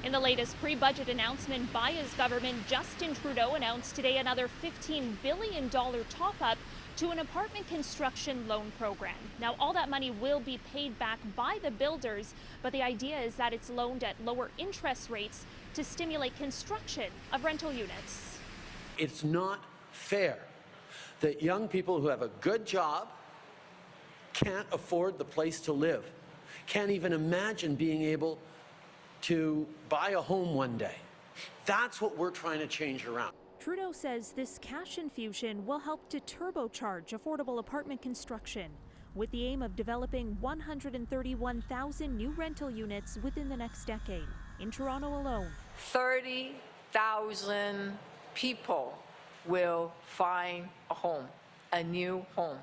In the latest pre-budget announcement by his government, Justin Trudeau announced today another $15 billion top-up to an apartment construction loan program. Now, all that money will be paid back by the builders, but the idea is that it's loaned at lower interest rates to stimulate construction of rental units. It's not fair that young people who have a good job can't afford the place to live, can't even imagine being able to buy a home one day. That's what we're trying to change around. Trudeau says this cash infusion will help to turbocharge affordable apartment construction, with the aim of developing 131,000 new rental units within the next decade. In Toronto alone, 30,000 people will find a home, a new home.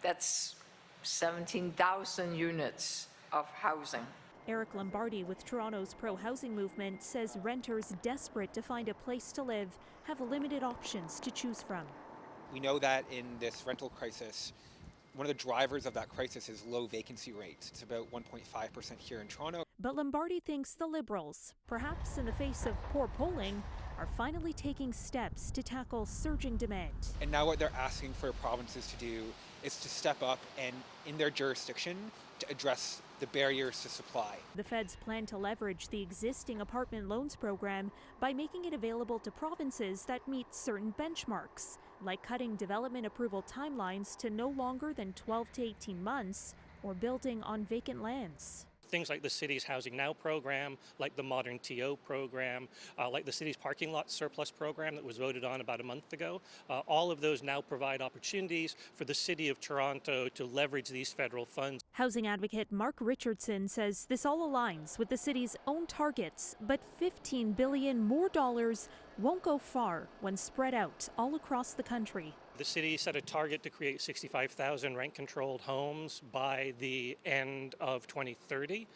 That's 17,000 units of housing. Eric Lombardi with Toronto's pro-housing movement says renters desperate to find a place to live have limited options to choose from. We know that in this rental crisis, one of the drivers of that crisis is low vacancy rates. It's about 1.5% here in Toronto. But Lombardi thinks the Liberals, perhaps in the face of poor polling, are finally taking steps to tackle surging demand. And now what they're asking for provinces to do is to step up and, in their jurisdiction, to address the barriers to supply. The feds plan to leverage the existing apartment loans program by making it available to provinces that meet certain benchmarks, like cutting development approval timelines to no longer than 12 to 18 months or building on vacant lands. Things like the city's Housing Now program, like the Modern TO program, like the city's parking lot surplus program that was voted on about a month ago. All of those now provide opportunities for the City of Toronto to leverage these federal funds. Housing advocate Mark Richardson says this all aligns with the city's own targets, but $15 billion more dollars won't go far when spread out all across the country. The city set a target to create 65,000 rent-controlled homes by the end of 2030.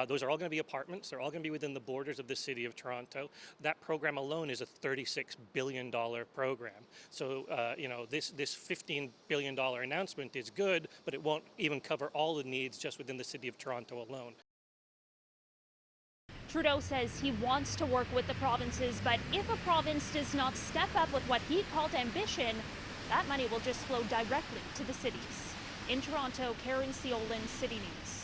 Those are all going to be apartments. They're all going to be within the borders of the City of Toronto. That program alone is a $36 billion program. So, this $15 billion announcement is good, but it won't even cover all the needs just within the City of Toronto alone. Trudeau says he wants to work with the provinces, but if a province does not step up with what he called ambition, that money will just flow directly to the cities. In Toronto, Caryn Ceolin, City News.